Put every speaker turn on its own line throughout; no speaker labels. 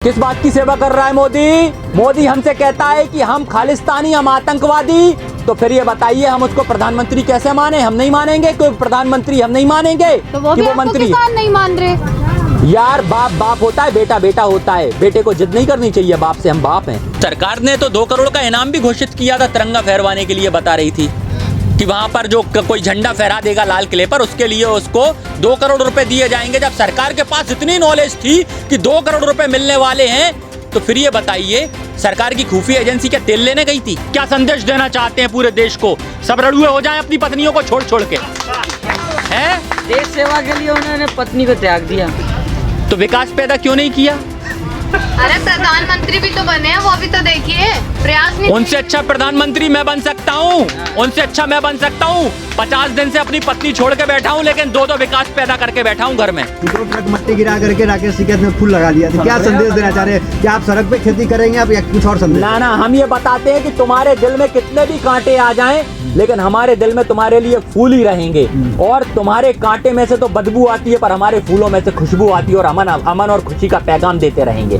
किस बात की सेवा कर रहा है मोदी? मोदी हमसे कहता है कि हम खालिस्तानी, हम आतंकवादी। तो फिर ये बताइए, हम उसको प्रधानमंत्री कैसे माने? हम नहीं मानेंगे कोई प्रधानमंत्री, हम नहीं मानेंगे
तो वो भी
वो मंत्री
किसान नहीं मान रहे।
यार बाप बाप होता है, बेटा बेटा होता है। बेटे को जिद नहीं करनी चाहिए बाप से, हम बाप हैं। सरकार ने तो 2 करोड़ का इनाम भी घोषित किया था तिरंगा फहरवाने के लिए। बता रही थी कि वहां पर जो कोई झंडा फहरा देगा लाल किले पर, उसके लिए उसको 2 करोड़ रुपए दिए जाएंगे। जब सरकार के पास इतनी नॉलेज थी कि 2 करोड़ रुपए मिलने वाले हैं, तो फिर ये बताइए सरकार की खुफिया एजेंसी क्या तेल लेने गई थी? क्या संदेश देना चाहते हैं पूरे देश को? सब रड़ुए हो जाएं अपनी पत्नियों को छोड़ छोड़ के, हैं?
देश सेवा के लिए उन्होंने पत्नी को त्याग दिया,
तो विकास पैदा क्यों नहीं किया?
अरे प्रधानमंत्री भी तो बने हैं, वो भी तो देखिए प्रयास नहीं।
उनसे अच्छा प्रधानमंत्री मैं बन सकता हूँ, उनसे अच्छा मैं बन सकता हूँ। 50 दिन से अपनी पत्नी छोड़ के बैठा हूँ, लेकिन 2 विकास पैदा करके बैठा हूँ घर में।
2 ट्रक मट्टी गिरा करके राकेश टिकैत में फूल लगा दिया था। क्या संदेश देना चाह रहे हैं? क्या आप सड़क पे खेती करेंगे आप, या कुछ और संदेश?
ना ना, हम ये बताते हैं कि तुम्हारे दिल में कितने भी कांटे आ जाएं, लेकिन हमारे दिल में तुम्हारे लिए फूल ही रहेंगे। और तुम्हारे कांटे में से तो बदबू आती है, पर हमारे फूलों में से खुशबू आती है, और अमन और खुशी का पैगाम देते रहेंगे।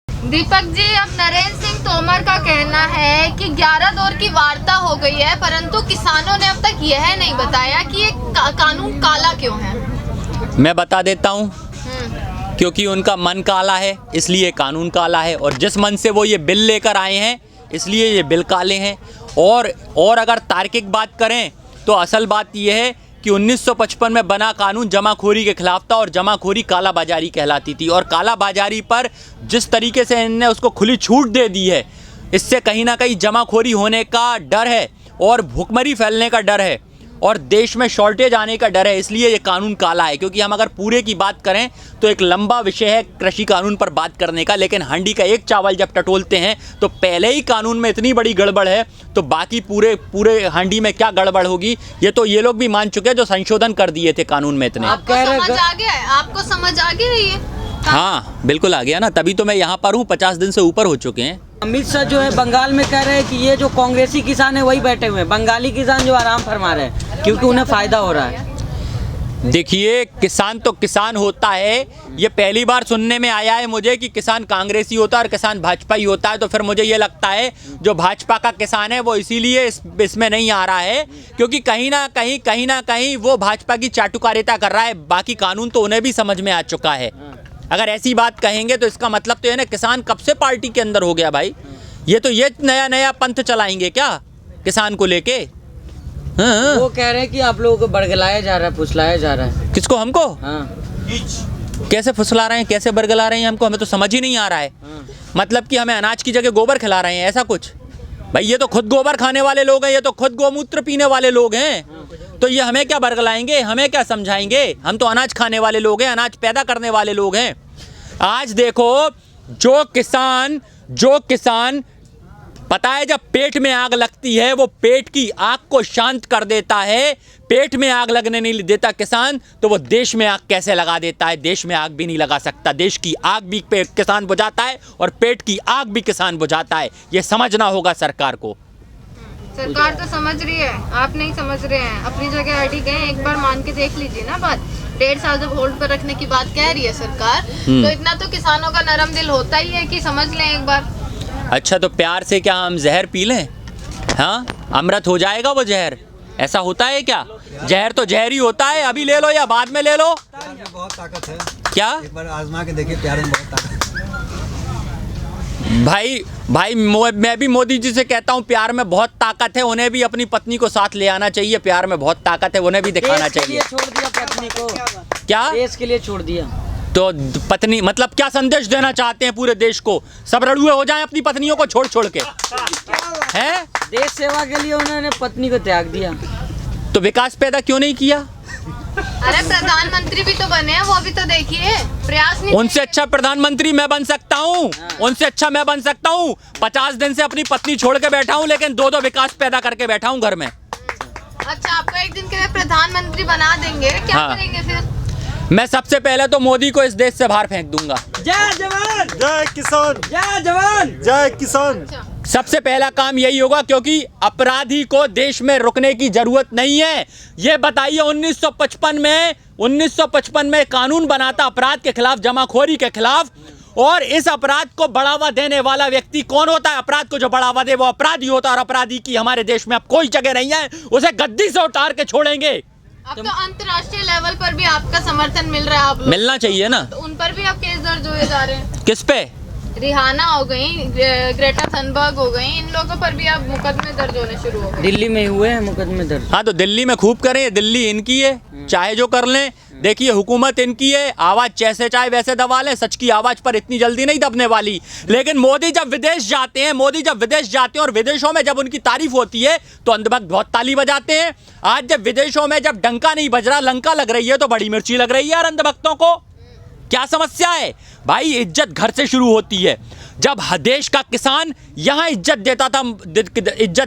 दीपक जी, अब नरेंद्र सिंह तोमर का कहना है कि 11 दौर की वार्ता हो गई है, परंतु किसानों ने अब तक यह नहीं बताया कि ये कानून काला क्यों है।
मैं बता देता हूँ, क्योंकि उनका मन काला है इसलिए कानून काला है, और जिस मन से वो ये बिल लेकर आए हैं इसलिए ये बिल काले हैं। और अगर तार्किक बात करें तो असल बात यह है कि 1955 में बना कानून जमाखोरी के खिलाफ था, और जमाखोरी काला बाजारी कहलाती थी। और काला बाजारी पर जिस तरीके से इन्होंने उसको खुली छूट दे दी है, इससे कहीं ना कहीं जमाखोरी होने का डर है, और भुखमरी फैलने का डर है, और देश में शॉर्टेज आने का डर है। इसलिए ये कानून काला है। क्योंकि हम अगर पूरे की बात करें तो एक लंबा विषय है कृषि कानून पर बात करने का, लेकिन हांडी का एक चावल जब टटोलते हैं तो पहले ही कानून में इतनी बड़ी गड़बड़ है, तो बाकी पूरे हांडी में क्या गड़बड़ होगी, ये तो ये लोग भी मान चुके हैं जो संशोधन कर दिए थे कानून में इतने।
आपको समझ आ गया है? आपको समझ आ गया ये?
हाँ बिल्कुल आ गया ना, तभी तो मैं यहाँ पर हूँ। 50 दिन से ऊपर हो चुके हैं।
अमित शाह जो है बंगाल में कह रहे हैं कि ये जो कांग्रेसी किसान है वही बैठे हुए हैं, बंगाली किसान जो आराम फरमा रहे हैं क्योंकि उन्हें फायदा हो रहा है।
देखिए, किसान तो किसान होता है। ये पहली बार सुनने में आया है मुझे कि किसान कांग्रेसी होता है और किसान भाजपा ही होता है। तो फिर मुझे ये लगता है जो भाजपा का किसान है वो इसीलिए इसमें नहीं आ रहा है, क्योंकि कहीं ना कहीं वो भाजपा की चाटुकारिता कर रहा है। बाकी कानून तो उन्हें भी समझ में आ चुका है। अगर ऐसी बात कहेंगे तो इसका मतलब तो ये ना, किसान कब से पार्टी के अंदर हो गया भाई। ये नया पंथ चलाएंगे क्या किसान को लेके? हाँ।
वो कह रहे हैं कि आप लोगों को बरगलाया जा रहा है, फुसलाया जा रहा है।
किसको? हमको?
हाँ।
कैसे फुसला रहे हैं, कैसे बरगला रहे हैं हमको? हमें तो समझ ही नहीं आ रहा है। मतलब कि हमें अनाज की जगह गोबर खिला रहे हैं, ऐसा कुछ? भाई ये तो खुद गोबर खाने वाले लोग हैं, ये तो खुद गोमूत्र पीने वाले लोग हैं। तो ये हमें क्या बरगलाएंगे, हमें क्या समझाएंगे? हम तो अनाज खाने वाले लोग हैं, अनाज पैदा करने वाले लोग हैं। आज देखो, जो किसान पता है, जब पेट में आग लगती है वो पेट की आग को शांत कर देता है। पेट में आग लगने नहीं देता किसान, तो वो देश में आग कैसे लगा देता है? देश में आग भी नहीं लगा सकता। देश की आग भी किसान बुझाता है, और पेट की आग भी किसान बुझाता है। ये समझना होगा सरकार को।
सरकार तो समझ रही है, आप नहीं समझ रहे हैं। अपनी जगह अड़िग हैं, एक बार मान के देख लीजिए ना बात। 1.5 साल जब होल्ड पर रखने की बात कह रही है सरकार, तो इतना तो किसानों का नरम दिल होता ही है कि समझ लें एक बार।
अच्छा, तो प्यार से क्या हम जहर पी लें? हाँ, अमृत हो जाएगा वो जहर? ऐसा होता है क्या? जहर तो जहर ही होता है, अभी ले लो या बाद में ले लो।
प्यार में बहुत ताकत है।
क्या?
एक बार आजमा के देखिए, प्यार में बहुत ताकत है।
भाई मैं भी मोदी जी से कहता हूँ, प्यार में बहुत ताकत है। उन्हें भी अपनी पत्नी को साथ ले आना चाहिए। प्यार में बहुत ताकत है, उन्हें भी दिखाना चाहिए।
छोड़ दिया पत्नी को,
क्या
देश के लिए छोड़ दिया।
तो पत्नी मतलब क्या संदेश देना चाहते हैं पूरे देश को? सब रड़ुए हो जाएं अपनी पत्नियों को छोड़ छोड़ के, हैं?
देश सेवा के लिए उन्होंने पत्नी को त्याग दिया,
तो विकास पैदा क्यों नहीं किया?
अरे प्रधानमंत्री भी तो बने हैं, वो भी तो देखिए प्रयास नहीं।
उनसे अच्छा प्रधानमंत्री मैं बन सकता हूँ, उनसे अच्छा मैं बन सकता हूँ। 50 दिन से अपनी पत्नी छोड़ के बैठा हूँ, लेकिन 2 विकास पैदा करके बैठा हूँ घर में।
अच्छा, आपको एक दिन के लिए प्रधानमंत्री बना देंगे, क्या
हाँ।
करेंगे फिर?
मैं सबसे पहले तो मोदी को इस देश से बाहर फेंक दूंगा।
जय जवान
जय किसान,
जय जवान
जय किसान।
सबसे पहला काम यही होगा, क्योंकि अपराधी को देश में रुकने की जरूरत नहीं है। ये बताइए 1955 में कानून बना था अपराध के खिलाफ, जमाखोरी के खिलाफ, और इस अपराध को बढ़ावा देने वाला व्यक्ति कौन होता है? अपराध को जो बढ़ावा दे वो अपराधी होता है, और अपराधी की हमारे देश में अब कोई जगह नहीं है, उसे गद्दी से उतार के छोड़ेंगे।
अब तो अंतर्राष्ट्रीय लेवल पर भी आपका समर्थन मिल रहा है, आप लोग
मिलना चाहिए ना।
तो उन पर भी अब केस दर्ज हुए जा रहे हैं।
किस पे?
रिहाना हो गई, ग्रेटा थनबर्ग हो गई, इन लोगों पर भी अब मुकदमे दर्ज होने शुरू हो गए।
दिल्ली में हुए हैं मुकदमे दर्ज।
हाँ, तो दिल्ली में खूब करें, दिल्ली इनकी है, चाहे जो कर लें। देखिए हुकूमत इनकी है, आवाज जैसे चाहे वैसे दबा लें, सच की आवाज पर इतनी जल्दी नहीं दबने वाली। लेकिन मोदी जब विदेश जाते हैं और विदेशों में जब उनकी तारीफ होती है तो अंधभक्त बहुत ताली बजाते हैं। आज जब विदेशों में जब डंका नहीं बज रहा, लंका लग रही है, तो बड़ी मिर्ची लग रही है यार अंधभक्तों को। क्या समस्या है भाई? इज्जत घर से शुरू होती है। जब देश का किसान यहाँ इज्जत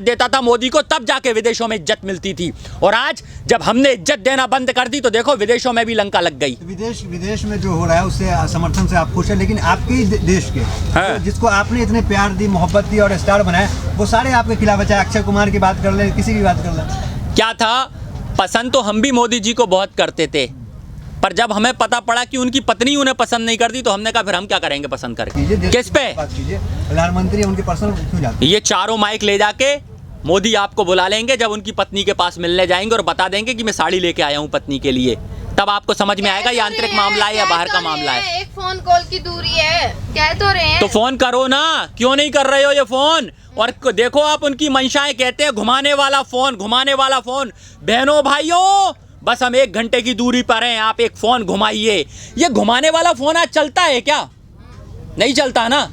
देता था मोदी को, तब जाके विदेशों में इज्जत मिलती थी। और आज जब हमने इज्जत देना बंद कर दी तो देखो विदेशों में भी लंका लग गई।
विदेश में जो हो रहा है उससे समर्थन से आप खुश हैं, लेकिन आपके ही देश के जिसको आपने इतने प्यार दी, मोहब्बत दी और स्टार बनाया, वो सारे आपके खिलाफ है। चाहे अक्षय कुमार की बात कर ले, किसी की बात कर ले।
क्या था, पसंद तो हम भी मोदी जी को बहुत करते थे, पर जब हमें पता पड़ा कि उनकी पत्नी उन्हें पसंद नहीं करती तो हमने कहा फिर हम क्या करेंगे पसंद करके। किस पे?
प्रधानमंत्री उनके पर्सनल क्यों जाते?
ये चारों माइक ले जाके मोदी आपको बुला लेंगे जब उनकी पत्नी के पास मिलने जाएंगे और बता देंगे कि मैं साड़ी लेके आया हूँ पत्नी के लिए। तब आपको समझ में आएगा ये आंतरिक मामला है या बाहर का मामला है।
एक फोन कॉल की दूरी है, कह तो रहे हैं।
तो फोन करो ना, क्यों नहीं कर रहे हो ये फोन? और देखो आप उनकी मंशाएं कहते हैं घुमाने वाला फोन। बहनों भाइयों, बस हम 1 घंटे की दूरी पर हैं, आप एक फोन घुमाइए। ये घुमाने वाला फोन आज चलता है क्या? नहीं चलता ना।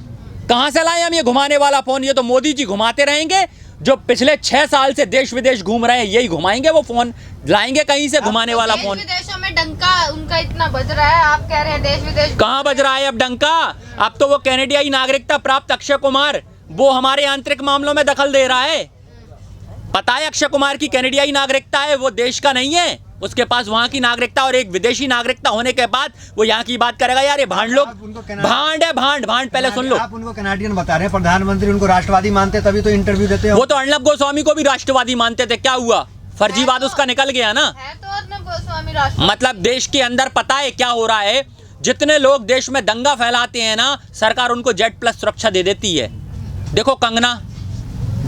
कहां से लाए हम ये घुमाने वाला फोन? ये तो मोदी जी घुमाते रहेंगे। जो पिछले 6 साल से देश विदेश घूम रहे हैं यही घुमाएंगे, वो फोन लाएंगे कहीं से घुमाने वाला फोन।
विदेशों में डंका उनका इतना बज रहा है, आप कह रहे हैं देश विदेश
कहाँ बज रहा है अब डंका? अब तो वो कैनेडियाई नागरिकता प्राप्त अक्षय कुमार वो हमारे आंतरिक मामलों में दखल दे रहा है। पता है अक्षय कुमार की कैनेडियाई नागरिकता है, वो देश का नहीं है। उसके पास वहां की नागरिकता और एक विदेशी नागरिकता होने के बाद वो यहाँ की बात करेगा। यार ये भांड लोग, भांड है भांड। पहले सुन लो,
आप उनको कनाडियन बता रहे हैं, प्रधानमंत्री उनको राष्ट्रवादी मानते तभी तो इंटरव्यू देते हैं।
वो तो अर्नब गोस्वामी को भी राष्ट्रवादी मानते थे, क्या हुआ? फर्जीवाद उसका निकल गया ना।
है तो अर्नब गोस्वामी राष्ट्रवादी।
मतलब देश के अंदर पता है क्या हो रहा है? जितने लोग देश में दंगा फैलाते हैं ना, सरकार उनको Z+ सुरक्षा दे देती है। देखो कंगना,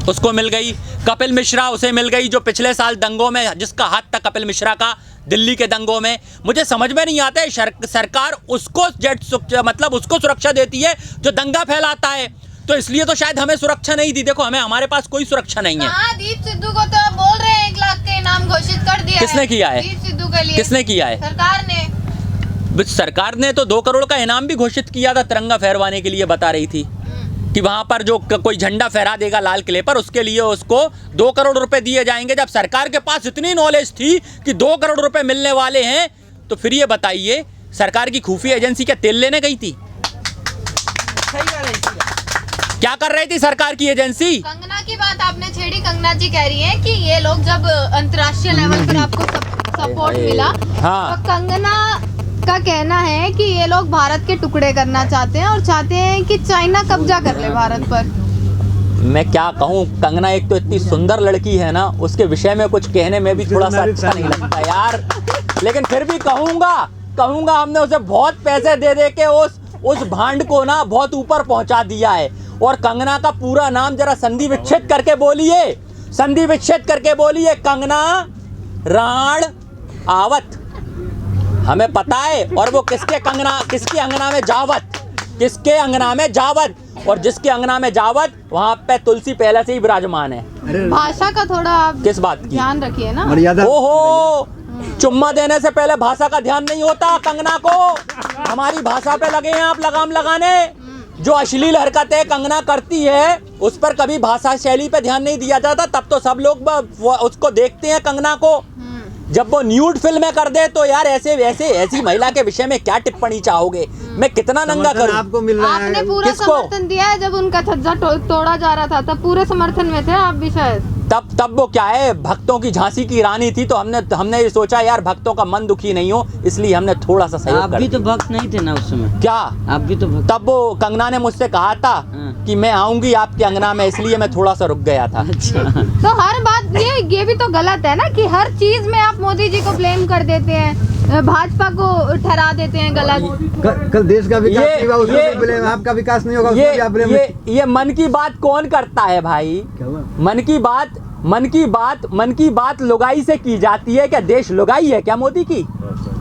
उसको मिल गई। कपिल मिश्रा, उसे मिल गई, जो पिछले साल दंगों में जिसका हाथ था कपिल मिश्रा का दिल्ली के दंगों में। मुझे समझ में नहीं आता है सरकार उसको मतलब उसको सुरक्षा देती है जो दंगा फैलाता है। तो इसलिए तो शायद हमें सुरक्षा नहीं दी। देखो हमारे पास कोई सुरक्षा नहीं है।
दीप सिद्धू को तो आप बोल रहे हैं 1 लाख का इनाम घोषित कर दिया।
किसने किया है?
दीप सिद्धू के लिए।
किसने किया है? सरकार ने तो 2 करोड़ का इनाम भी घोषित किया था तिरंगा फहरवाने के लिए। बता रही थी कि वहां पर जो कोई झंडा फहरा देगा लाल किले पर, उसके लिए उसको 2 करोड़ रुपए दिए जाएंगे। जब सरकार के पास इतनी नॉलेज थी कि 2 करोड़ रुपए मिलने वाले हैं, तो फिर ये बताइए सरकार की खुफिया एजेंसी क्या तेल लेने गई थी? क्या कर रही थी सरकार की एजेंसी?
कंगना की बात आपने छेड़ी। कंगना जी कह रही हैं कि ये लोग जब अंतर्राष्ट्रीय लेवल पर आपको सपोर्ट मिला,
हाँ।
तो कंगना का कहना है कि ये लोग भारत के टुकड़े करना चाहते हैं और चाहते हैं कि चाइना कब्जा कर ले भारत पर।
मैं क्या कहूँ, कंगना एक तो इतनी सुंदर लड़की है ना, उसके विषय में कुछ कहने में भी थोड़ा सा अच्छा नहीं लगता यार। लेकिन फिर भी कहूँगा हमने उसे बहुत पैसे दे के उस भांड को ना बहुत ऊपर पहुंचा दिया है। और कंगना का पूरा नाम जरा संधि विच्छेद करके बोलिए, कंगना राणावत। हमें पता है। और वो किसके अंगना में जावत, और जिसके अंगना में जावत वहां पे तुलसी पहले से ही विराजमान है।
भाषा का थोड़ा आप
किस बात की
ध्यान रखिए ना।
ओहो, चुम्मा देने से पहले भाषा का ध्यान नहीं होता कंगना को। हमारी भाषा पे लगे हैं आप लगाम लगाने। जो अश्लील हरकतें कंगना करती है उस पर कभी भाषा शैली पे ध्यान नहीं दिया जाता। तब तो सब लोग उसको देखते हैं कंगना को। जब वो न्यूड फिल्में कर दे तो यार ऐसी महिला के विषय में क्या टिप्पणी चाहोगे? मैं कितना नंगा करूं?
आपको मिल रहा है।
आपने पूरा समर्थन दिया है। जब उनका छज्जा तोड़ा जा रहा था तब पूरे समर्थन में थे आप भी शायद।
तब वो क्या है, भक्तों की झांसी की रानी थी, तो हमने ये सोचा यार भक्तों का मन दुखी नहीं हो, इसलिए हमने थोड़ा सा सहयोग
आप
कर
भी तो
दिया।
भक्त नहीं थे ना उस समय?
क्या
आप भी तो भक्त?
तब वो कंगना ने मुझसे कहा था कि मैं आऊंगी आपके अंगना में, इसलिए मैं थोड़ा सा रुक गया था।
अच्छा।
तो हर बात ये भी तो गलत है ना कि हर चीज में आप मोदी जी को ब्लेम कर देते हैं, भाजपा को ठहरा देते हैं गलत।
कल देश का विकास नहीं हुआ, उसमें भी blame, आपका विकास नहीं होगा उसमें भी आप blame।
ये मन की बात कौन करता है भाई?
क्या हुआ?
मन की बात लुगाई से की जाती है क्या? देश लुगाई है क्या मोदी की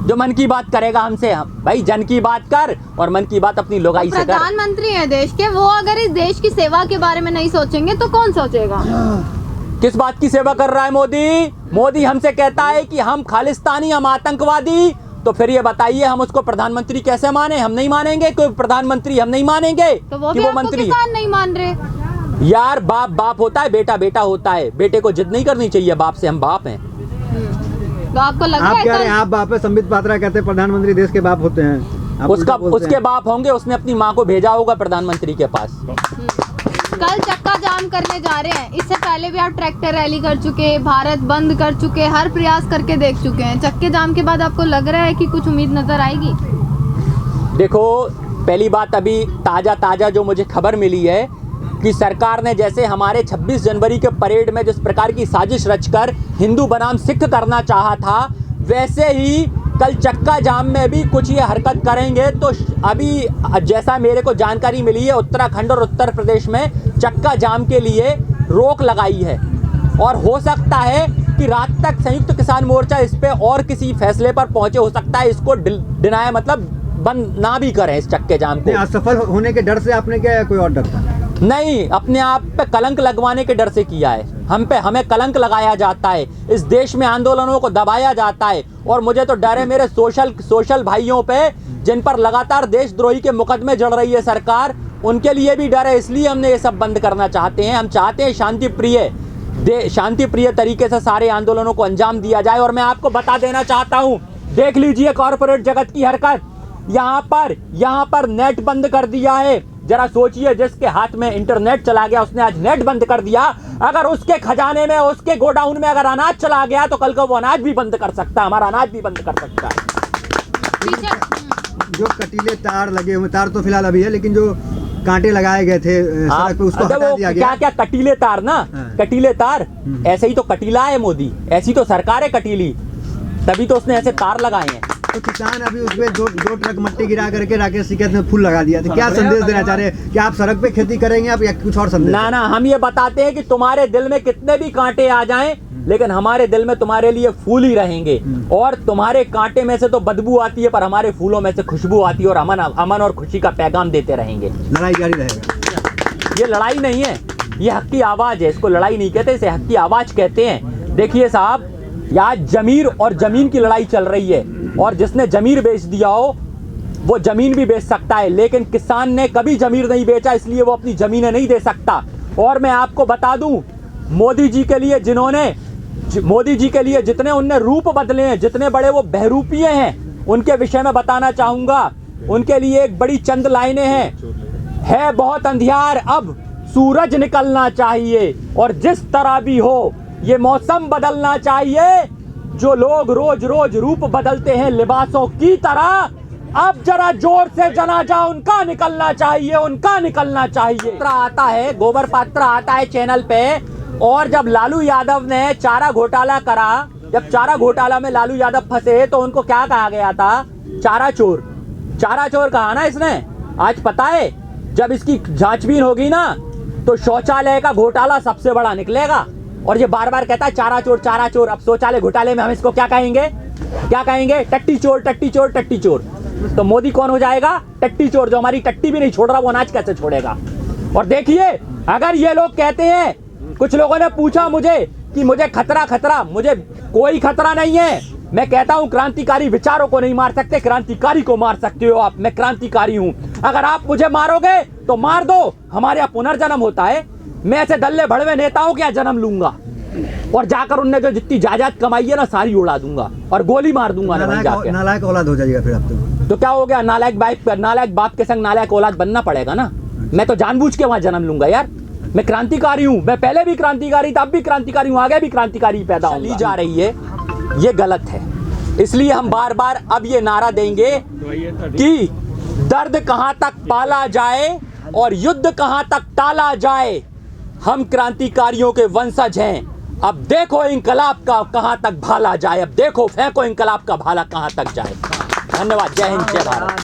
जो मन की बात करेगा हमसे? भाई जन की बात कर और मन की बात अपनी लुगाई से कर।
प्रधानमंत्री है देश के, वो अगर इस देश की सेवा के बारे में नहीं सोचेंगे तो कौन सोचेगा?
किस बात की सेवा कर रहा है मोदी? मोदी हमसे कहता है कि हम खालिस्तानी, हम आतंकवादी, तो फिर ये बताइए हम उसको प्रधानमंत्री कैसे माने? हम नहीं मानेंगे कोई प्रधानमंत्री, हम नहीं मानेंगे
तो वो
कि
भी
वो
आपको
मंत्री।
किसान नहीं मान रहे।
यार बाप बाप होता है, बेटा बेटा होता है, बेटे को जिद नहीं करनी चाहिए बाप से, हम बाप हैं।
तो आपको लग रहा
आप
है
कह रहे हैं, आप बाप है, संबित पात्रा कहते हैं प्रधानमंत्री देश के बाप होते हैं, आप उल्टा बोलते
उसके
हैं।
बाप होंगे, उसने अपनी माँ को भेजा होगा प्रधानमंत्री के पास।
कल चक्का जाम करने जा रहे हैं, इससे पहले भी आप ट्रैक्टर रैली कर चुके, भारत बंद कर चुके, हर प्रयास करके देख चुके हैं। चक्के जाम के बाद आपको लग रहा है कि कुछ उम्मीद नजर आएगी?
देखो पहली बात, अभी ताज़ा जो मुझे खबर मिली है कि सरकार ने जैसे हमारे 26 जनवरी के परेड में जिस प्रकार की साजिश रचकर हिंदू बनाम सिख करना चाहा था, वैसे ही कल चक्का जाम में भी कुछ ये हरकत करेंगे। तो अभी जैसा मेरे को जानकारी मिली है, उत्तराखंड और उत्तर प्रदेश में चक्का जाम के लिए रोक लगाई है और हो सकता है कि रात तक संयुक्त किसान मोर्चा इस पे और किसी फैसले पर पहुंचे। हो सकता है इसको डिनाय मतलब बंद ना भी करें इस चक्के जाम को।
असफल होने के डर से आपने क्या कोई और डर था?
नहीं, अपने आप पे कलंक लगवाने के डर से किया है। हमें कलंक लगाया जाता है, इस देश में आंदोलनों को दबाया जाता है और मुझे तो डर है मेरे सोशल भाइयों पे जिन पर लगातार देशद्रोही के मुकदमे जड़ रही है सरकार, उनके लिए भी डर है। इसलिए हमने ये सब बंद करना चाहते हैं। हम चाहते हैं शांतिप्रिय तरीके से सारे आंदोलनों को अंजाम दिया जाए। और मैं आपको बता देना चाहता हूँ, देख लीजिए कॉर्पोरेट जगत की हरकत। यहाँ पर नेट बंद कर दिया है। जरा सोचिए, जिसके हाथ में इंटरनेट चला गया उसने आज नेट बंद कर दिया। अगर उसके खजाने में, उसके गोडाउन में अगर अनाज चला गया तो कल को वो अनाज भी बंद कर सकता है, हमारा अनाज भी बंद कर सकता है।
जो कटीले तार लगे हुए, तार तो फिलहाल अभी है, लेकिन जो कांटे लगाए गए थे सड़क पे उसको हटा दिया गया।
क्या कटीले तार ना, कटीले तार, ऐसे ही तो कटीला है मोदी, ऐसी तो सरकार है कटीली, तभी तो उसने ऐसे तार लगाए हैं।
तो किसान अभी उसमें दो ट्रक मट्टी गिरा करके राकेश टिकैत में फूल लगा दिया था। क्या संदेश देना चाह रहे हैं कि आप सड़क पे खेती करेंगे आप, या कुछ और संदेश?
ना, हम ये बताते हैं कि तुम्हारे दिल में कितने भी कांटे आ जाएं, लेकिन हमारे दिल में तुम्हारे लिए फूल ही रहेंगे। और तुम्हारे कांटे में से तो बदबू आती है, पर हमारे फूलों में से खुशबू आती है और अमन और खुशी का पैगाम देते रहेंगे।
लड़ाई जारी रहेगा।
ये लड़ाई नहीं है, ये हक की आवाज है। इसको लड़ाई नहीं कहते, इसे हक की आवाज कहते हैं। देखिए साहब, यहाँ जमीर और जमीन की लड़ाई चल रही है और जिसने जमीर बेच दिया हो वो जमीन भी बेच सकता है, लेकिन किसान ने कभी जमीर नहीं बेचा, इसलिए वो अपनी जमीनें नहीं दे सकता। और मैं आपको बता दूं, मोदी जी के लिए जितने उनने रूप बदले हैं, जितने बड़े वो बहरूपिये हैं, उनके विषय में बताना चाहूंगा। उनके लिए एक बड़ी चंद लाइनें हैं। है बहुत अंधियार, अब सूरज निकलना चाहिए, और जिस तरह भी हो ये मौसम बदलना चाहिए। जो लोग रोज रोज रूप बदलते हैं लिबासों की तरह, अब जरा जोर से जनाजा उनका निकलना चाहिए, उनका निकलना चाहिए। पात्रा आता है, गोबर पात्रा आता है चैनल पे, और जब लालू यादव ने चारा घोटाला करा, जब चारा घोटाला में लालू यादव फंसे तो उनको क्या कहा गया था? चारा चोर। चारा चोर कहा ना इसने। आज पता है, जब इसकी जांचबीन होगी ना तो शौचालय का घोटाला सबसे बड़ा निकलेगा। और ये बार बार कहता है चारा चोर, चारा चोर। अब शौचालय घोटाले में हम इसको क्या कहेंगे? क्या कहेंगे? टट्टी चोर, टट्टी चोर, टट्टी चोर। तो मोदी कौन हो जाएगा? टट्टी चोर। जो हमारी टट्टी भी नहीं छोड़ रहा वो अनाज कैसे छोड़ेगा? और देखिए, अगर ये लोग कहते हैं, कुछ लोगों ने पूछा मुझे कि मुझे खतरा, मुझे कोई खतरा नहीं है। मैं कहता हूं क्रांतिकारी विचारों को नहीं मार सकते, क्रांतिकारी को मार सकते हो आप। मैं क्रांतिकारी हूं। अगर आप मुझे मारोगे तो मार दो, हमारे यहाँ पुनर्जन्म होता है। मैं ऐसे दल्ले भड़वे नेताओं के यहाँ जन्म लूंगा और जाकर उनने जो जितनी जायदाद कमाई है ना सारी उड़ा दूंगा और गोली मार दूंगा।
नालायक औलाद हो जाएगा फिर आप तो
क्या हो गया? नालायक बाप के संग नालायक औलाद बनना पड़ेगा ना। मैं तो जानबूझ के वहां जन्म लूंगा यार। मैं क्रांतिकारी हूं, मैं पहले भी क्रांतिकारी था, अब भी क्रांतिकारी हूं, आगे भी क्रांतिकारी पैदा होंगी जा रही है, ये गलत है। इसलिए हम बार बार अब ये नारा देंगे कि दर्द कहां तक पाला जाए और युद्ध कहां तक टाला जाए, हम क्रांतिकारियों के वंशज हैं। अब देखो इंकलाब का कहां तक भाला जाए, अब देखो फेंको इंकलाब का भाला कहां तक जाए। धन्यवाद। जय हिंद, जय भारत।